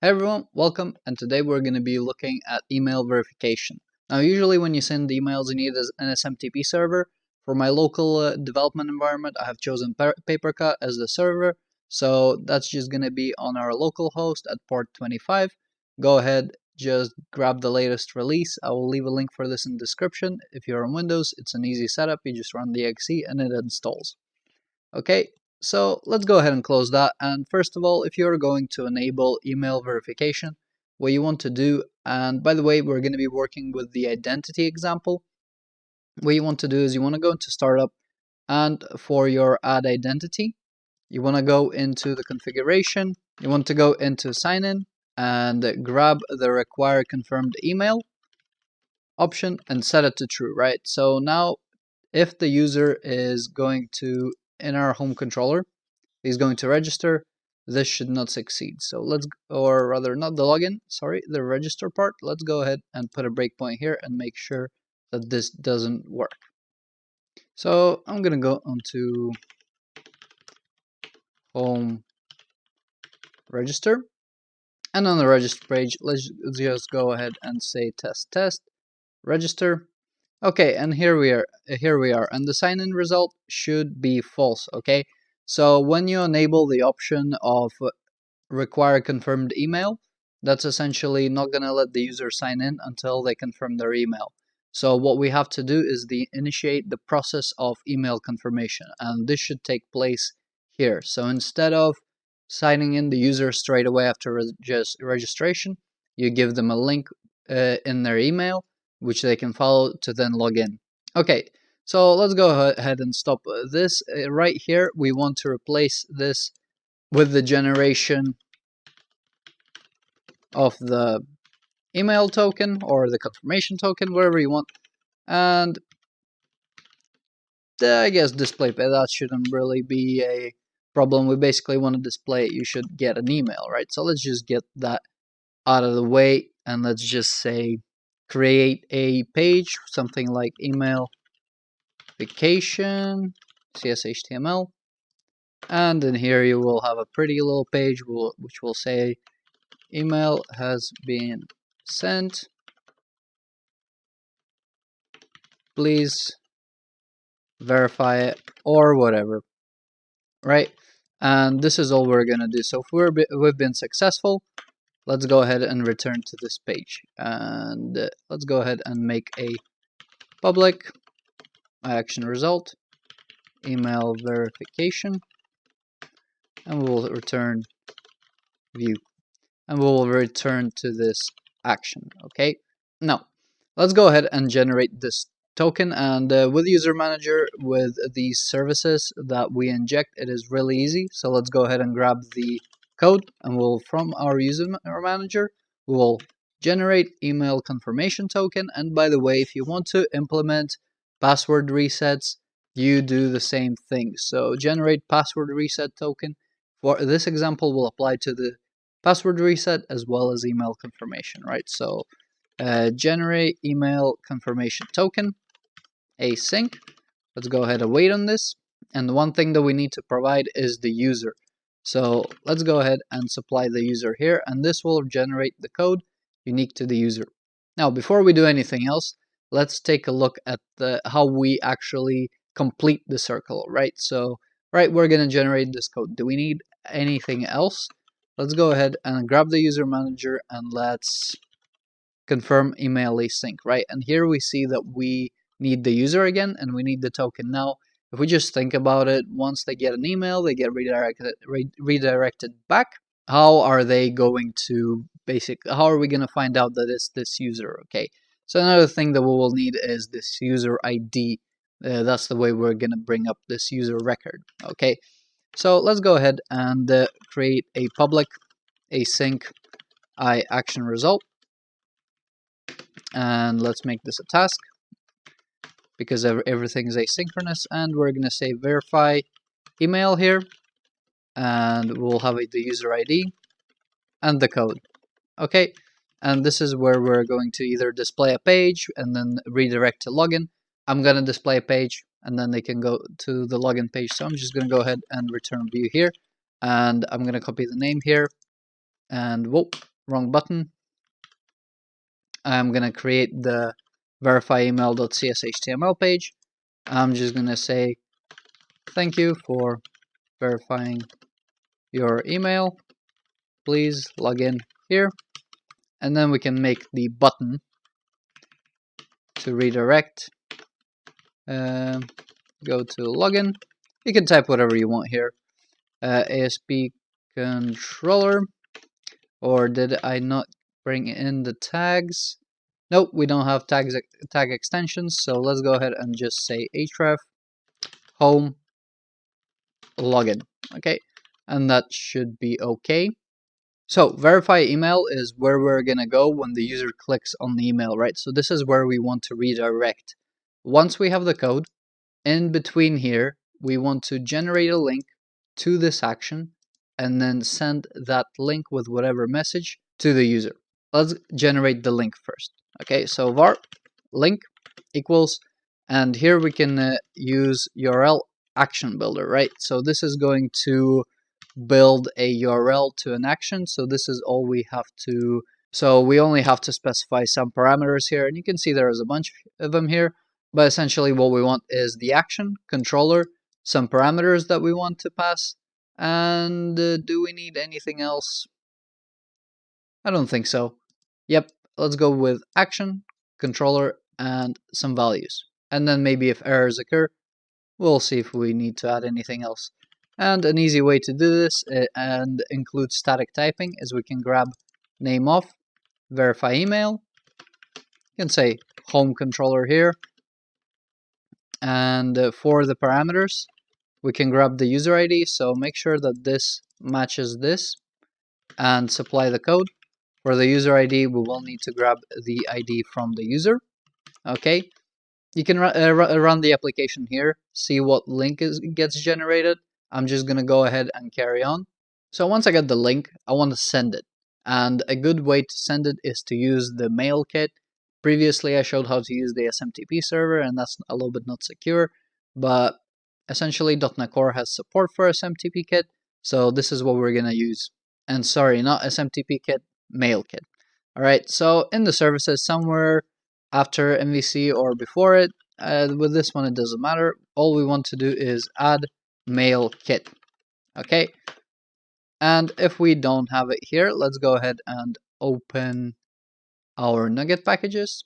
Hey everyone, welcome, and today we're going to be looking at email verification. Now usually when you send emails you need an SMTP server. For my local development environment I have chosen Papercut as the server, so that's just going to be on our local host at port 25. Go ahead, just grab the latest release. I will leave a link for this in the description. If you're on Windows, it's an easy setup, you just run the exe and it installs. Okay, so let's go ahead and close that. And first of all, if you're going to enable email verification, what you want to do, and by the way, we're going to be working with the identity example. What you want to do is you want to go into startup, and for your add identity, you want to go into the configuration, you want to go into sign in and grab the require confirmed email option and set it to true, right? So now if the user is going to, in our home controller, he's going to register, this should not succeed. So let's, or rather not the login, sorry, the register part. Let's go ahead and put a breakpoint here and make sure that this doesn't work. So I'm going to go onto home register, and on the register page, let's just go ahead and say test register. Okay, and here we are, and the sign-in result should be false. Okay, so when you enable the option of require confirmed email, that's essentially not going to let the user sign in until they confirm their email. So what we have to do is initiate the process of email confirmation, and this should take place here. So instead of signing in the user straight away after registration, you give them a link in their email which they can follow to then log in. Okay, so let's go ahead and stop this. Right here, we want to replace this with the generation of the email token or the confirmation token, whatever you want. And I guess display pay, that shouldn't really be a problem. We basically want to display you should get an email, right? So let's just get that out of the way, and let's just say create a page, something like email vacation CSHTML, and in here you will have a pretty little page which will say email has been sent, please verify it, or whatever, right? And this is all we're gonna do. So if we've been successful, let's go ahead and return to this page, and let's go ahead and make a public action result email verification, and we'll return view, and we'll return to this action. Okay, now let's go ahead and generate this token, and with user manager, with these services that we inject, it is really easy. So let's go ahead and grab the code, and we'll, from our user manager, we will generate email confirmation token. And by the way, if you want to implement password resets, you do the same thing. So generate password reset token. For this example, will apply to the password reset as well as email confirmation, right? So generate email confirmation token async. Let's go ahead and wait on this. And the one thing that we need to provide is the user. So let's go ahead and supply the user here, and this will generate the code unique to the user. Now, before we do anything else, let's take a look at how we actually complete the circle, right? So, right, we're going to generate this code. Do we need anything else? Let's go ahead and grab the user manager and let's confirm email async, right? And here we see that we need the user again and we need the token. Now, if we just think about it, once they get an email, they get redirected back. How are they going to how are we going to find out that it's this user? Okay, so another thing that we will need is this user ID. That's the way we're going to bring up this user record. Okay, so let's go ahead and create a public async action result, and let's make this a task because everything is asynchronous, and we're going to say verify email here, and we'll have the user ID and the code. Okay, and this is where we're going to either display a page and then redirect to login. I'm going to display a page and then they can go to the login page, so I'm just going to go ahead and return view here, and I'm going to copy the name here, and whoa, wrong button. I'm gonna create the verify email.cshtml page. I'm just gonna say thank you for verifying your email. Please log in here, and then we can make the button to redirect. Go to login. You can type whatever you want here. ASP controller, or did I not bring in the tags? Nope, we don't have tag extensions, so let's go ahead and just say href home login. Okay, and that should be okay. So verify email is where we're gonna go when the user clicks on the email, right? So this is where we want to redirect. Once we have the code, in between here, we want to generate a link to this action and then send that link with whatever message to the user. Let's generate the link first. Okay, so var link equals, and here we can use URL action builder, right? So this is going to build a URL to an action. So this is all we have to. So we only have to specify some parameters here, and you can see there's a bunch of them here. But essentially what we want is the action, controller, some parameters that we want to pass, and do we need anything else? I don't think so. Yep, let's go with action, controller, and some values. And then maybe if errors occur, we'll see if we need to add anything else. And an easy way to do this and include static typing is we can grab name of, verify email, you can say home controller here, and for the parameters we can grab the user ID, so make sure that this matches this and supply the code. For the user ID we will need to grab the ID from the user. Okay, you can run the application here, see what link gets generated. I'm just gonna go ahead and carry on. So once I get the link, I want to send it, and a good way to send it is to use the MailKit. Previously I showed how to use the SMTP server, and that's a little bit not secure, but essentially .NET Core has support for SMTP kit, so this is what we're gonna use. And sorry, not SMTP kit, MailKit. Alright, so in the services somewhere after MVC or before it, with this one it doesn't matter. All we want to do is add MailKit. Okay, and if we don't have it here, let's go ahead and open our Nugget packages,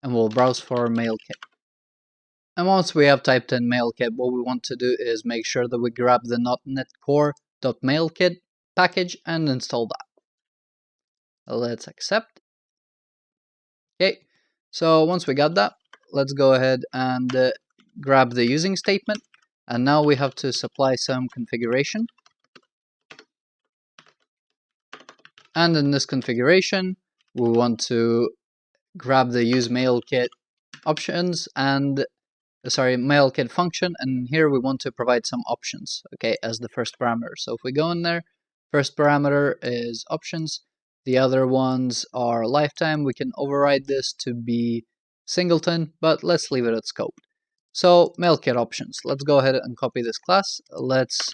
and we'll browse for MailKit. And once we have typed in MailKit, what we want to do is make sure that we grab the .NET Core.MailKit package and install that. Let's accept. Okay, so once we got that, let's go ahead and grab the using statement, and now we have to supply some configuration. And in this configuration we want to grab the use MailKit options and MailKit function, and here we want to provide some options, okay, as the first parameter. So if we go in there, first parameter is options, the other ones are lifetime. We can override this to be singleton, but let's leave it at scope. So MailKit options, let's go ahead and copy this class. Let's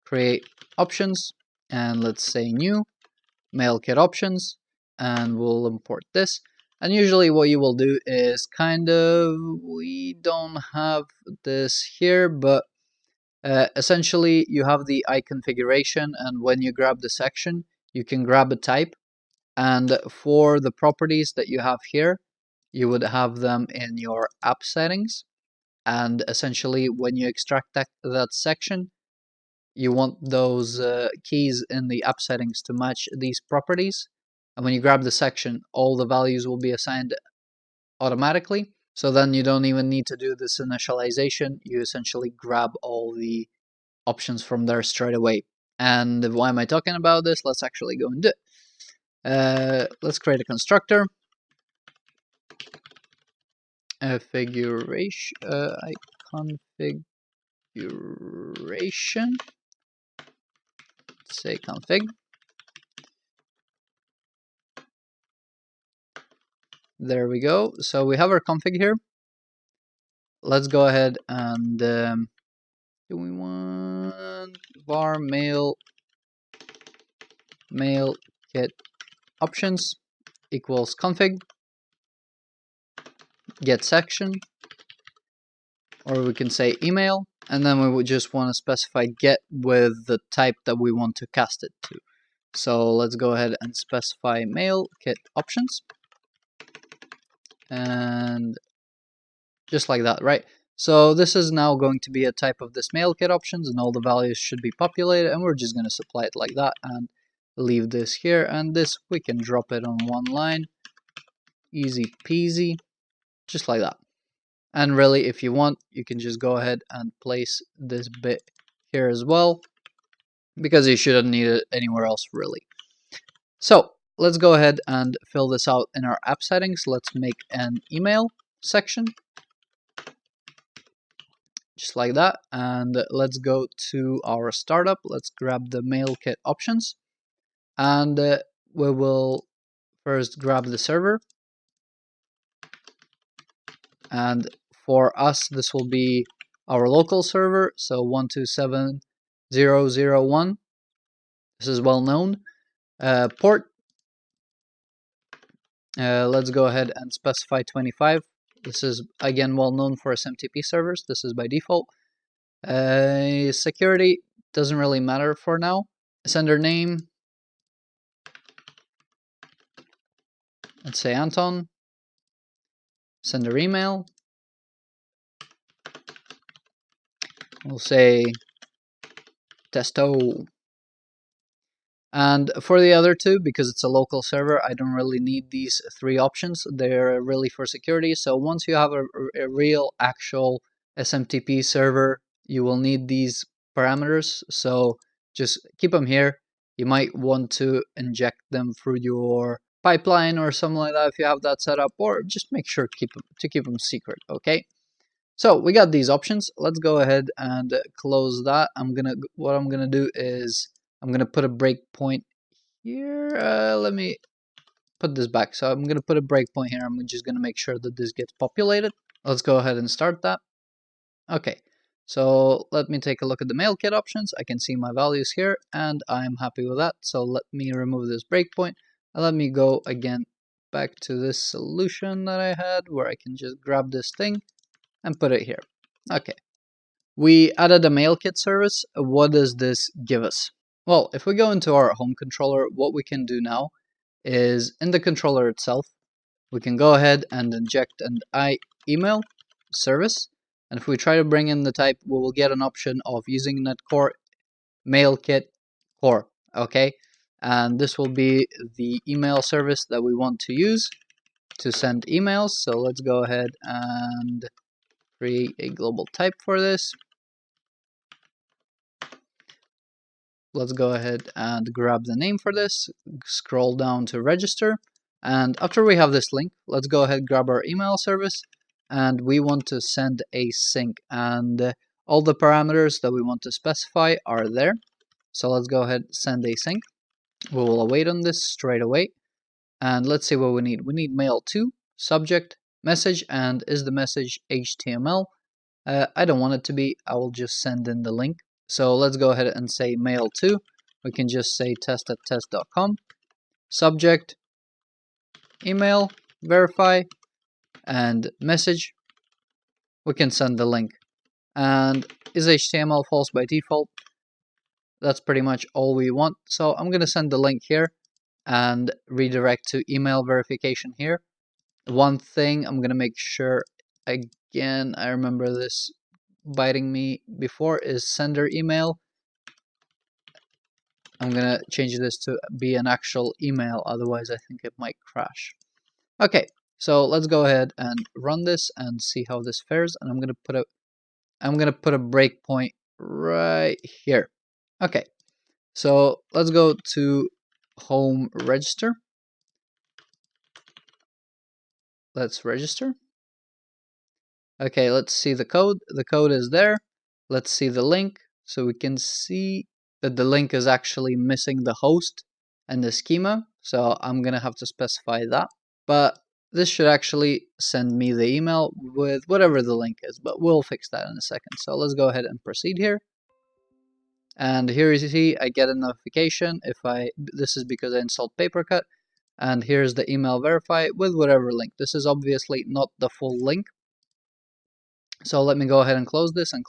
create options, and let's say new MailKit options, and we'll import this. And usually what you will do is we don't have this here, but essentially you have the I configuration, and when you grab the section you can grab a type, and for the properties that you have here you would have them in your app settings, and essentially when you extract that section you want those keys in the app settings to match these properties, and when you grab the section all the values will be assigned automatically, so then you don't even need to do this initialization. You essentially grab all the options from there straight away. And why am I talking about this? Let's actually go and do it. Let's create a constructor, configuration, say config. There we go. So we have our config here. Let's go ahead and do we want var mail MailKit options equals config get section, or we can say email, and then we would just want to specify get with the type that we want to cast it to. So let's go ahead and specify MailKit options, and just like that, right? So this is now going to be a type of this MailKit options, and all the values should be populated, and we're just going to supply it like that and leave this here, and this we can drop it on one line, easy peasy, just like that. And really, if you want, you can just go ahead and place this bit here as well, because you shouldn't need it anywhere else really. So let's go ahead and fill this out in our app settings. Let's make an email section, just like that. And let's go to our startup. Let's grab the MailKit options, and we will first grab the server. And for us, this will be our local server, so 127.0.0.1. This is well known. Port, let's go ahead and specify 25. This is again well known for SMTP servers. This is by default. Security doesn't really matter for now. Sender name, let's say Anton. Sender email, we'll say testo. And for the other two, because it's a local server, I don't really need these three options. They're really for security. So once you have a real actual SMTP server, you will need these parameters. So just keep them here. You might want to inject them through your pipeline or something like that if you have that set up, or just make sure to keep them secret, okay? So we got these options. Let's go ahead and close that. What I'm gonna do is I'm gonna put a breakpoint here. Let me put this back. So I'm gonna put a breakpoint here. I'm just gonna make sure that this gets populated. Let's go ahead and start that. Okay. So let me take a look at the MailKit options. I can see my values here, and I'm happy with that. So let me remove this breakpoint, and let me go again back to this solution that I had, where I can just grab this thing and put it here. Okay, we added a MailKit service. What does this give us? Well, if we go into our home controller, what we can do now is in the controller itself, we can go ahead and inject an email service. And if we try to bring in the type, we will get an option of using net core MailKit core. Okay, and this will be the email service that we want to use to send emails. So let's go ahead and create a global type for this. Let's go ahead and grab the name for this, scroll down to register, and after we have this link, let's go ahead and grab our email service, and we want to send a sync, and all the parameters that we want to specify are there. So let's go ahead and send a sync. We will await on this straight away, and let's see what we need. We need mail2, subject, message, and is the message HTML? I don't want it to be. I will just send in the link. So let's go ahead and say mail2. We can just say test@test.com. Subject, email, verify, and message. We can send the link. And is HTML false by default? That's pretty much all we want. So I'm going to send the link here and redirect to email verification here. One thing I'm going to make sure, again, I remember this biting me before, is sender email. I'm gonna change this to be an actual email, otherwise I think it might crash. Okay, so let's go ahead and run this and see how this fares, and I'm gonna put a breakpoint right here. Okay, so let's go to home register. Let's register. Okay, let's see the code. The code is there. Let's see the link. So we can see that the link is actually missing the host and the schema. So I'm going to have to specify that. But this should actually send me the email with whatever the link is. But we'll fix that in a second. So let's go ahead and proceed here. And here you see I get a notification if this is because I installed PaperCut, and here's the email verify with whatever link. This is obviously not the full link, so let me go ahead and close this, and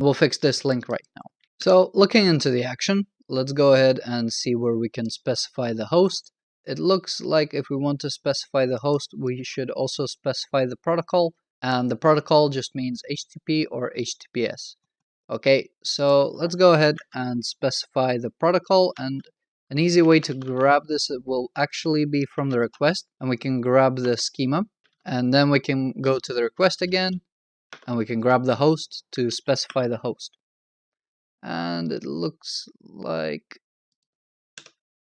we'll fix this link right now. So looking into the action, let's go ahead and see where we can specify the host. It looks like if we want to specify the host, we should also specify the protocol, and the protocol just means HTTP or HTTPS. Okay, so let's go ahead and specify the protocol, and an easy way to grab this will actually be from the request, and we can grab the schema, and then we can go to the request again, and we can grab the host to specify the host. And it looks like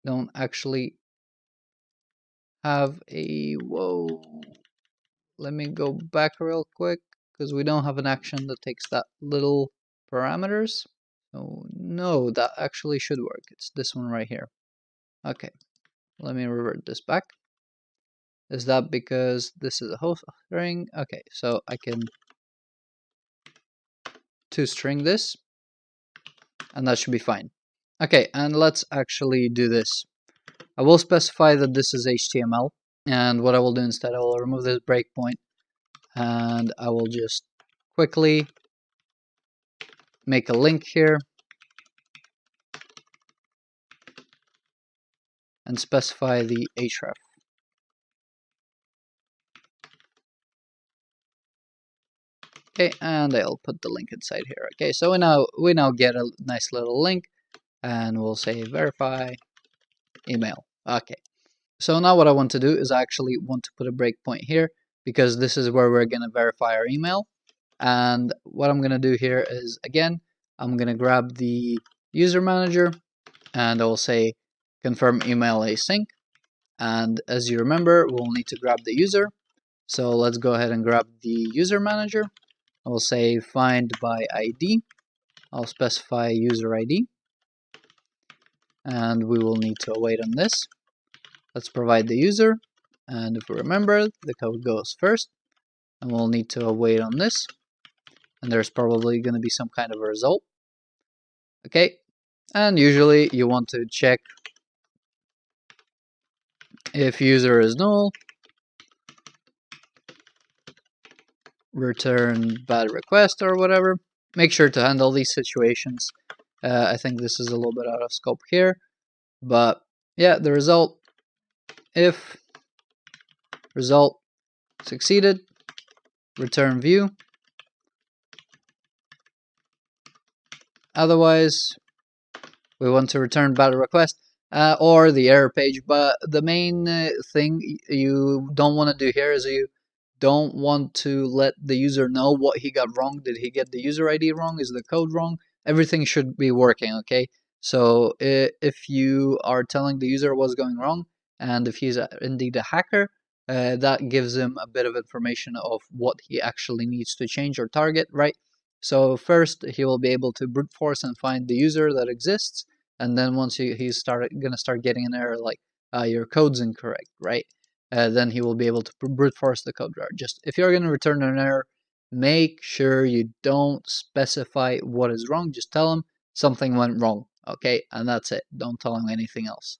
don't actually have a let me go back real quick because we don't have an action that takes that little parameters. So no, that actually should work. It's this one right here. Okay, let me revert this back. Is that because this is a host string? Okay, so I can toString this, and that should be fine. Okay, and let's actually do this. I will specify that this is HTML, and what I will do instead, I will remove this breakpoint, and I will just quickly make a link here and specify the href. Okay, and I'll put the link inside here. Okay, so we now get a nice little link, and we'll say verify email. Okay, so now what I want to do is I actually want to put a breakpoint here because this is where we're going to verify our email. And what I'm going to do here is, again, I'm going to grab the user manager, and I will say confirm email async. And as you remember, we'll need to grab the user. So let's go ahead and grab the user manager. I'll say find by ID. I'll specify user ID. And we will need to await on this. Let's provide the user. And if we remember, the code goes first. And we'll need to await on this. And there's probably going to be some kind of a result. Okay. And usually you want to check if user is null, return bad request or whatever. Make sure to handle these situations. I think this is a little bit out of scope here, but yeah, the result, if result succeeded, return view. Otherwise, we want to return bad request or the error page. But the main thing you don't want to do here is you don't want to let the user know what he got wrong. Did he get the user ID wrong? Is the code wrong? Everything should be working, okay? So if you are telling the user what's going wrong, and if he's indeed a hacker, that gives him a bit of information of what he actually needs to change or target, right? So first, he will be able to brute force and find the user that exists, and then once he's gonna start getting an error like your code's incorrect, right? Then he will be able to brute force the code. Just if you're going to return an error, make sure you don't specify what is wrong. Just tell him something went wrong, okay? And that's it. Don't tell him anything else.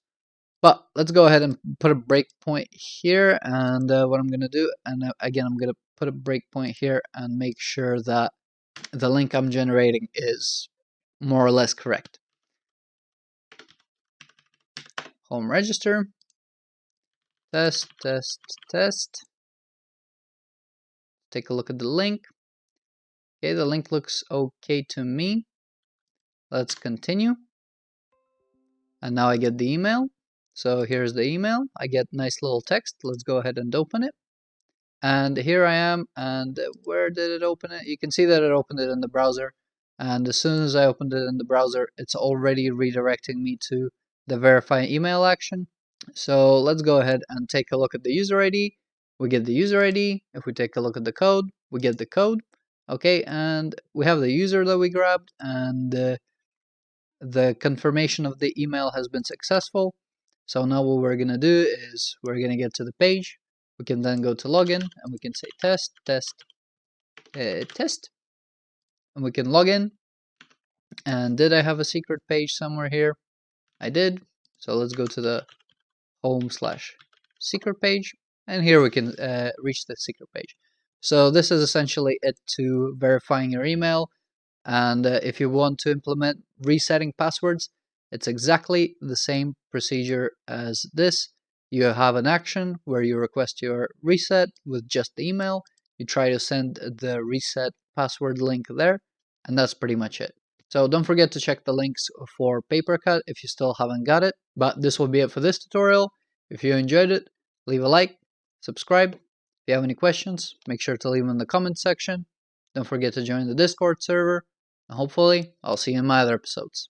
But let's go ahead and put a breakpoint here. And what I'm going to do, and again, I'm going to put a breakpoint here and make sure that the link I'm generating is more or less correct. Home register. Test, test, test. Take a look at the link. Okay, the link looks okay to me. Let's continue. And now I get the email. So here's the email. I get nice little text. Let's go ahead and open it. And here I am. And where did it open it? You can see that it opened it in the browser. And as soon as I opened it in the browser, it's already redirecting me to the verify email action. So let's go ahead and take a look at the user ID. We get the user ID. If we take a look at the code, we get the code. Okay, and we have the user that we grabbed, and the confirmation of the email has been successful. So now what we're going to do is we're going to get to the page. We can then go to login, and we can say test, test, test. And we can log in. And did I have a secret page somewhere here? I did. So let's go to the home/secret page, and here we can reach the secret page. So this is essentially it to verifying your email. And if you want to implement resetting passwords, it's exactly the same procedure as this. You have an action where you request your reset with just the email. You try to send the reset password link there, and that's pretty much it. So don't forget to check the links for PaperCut if you still haven't got it. But this will be it for this tutorial. If you enjoyed it, leave a like, subscribe. If you have any questions, make sure to leave them in the comment section. Don't forget to join the Discord server. And hopefully, I'll see you in my other episodes.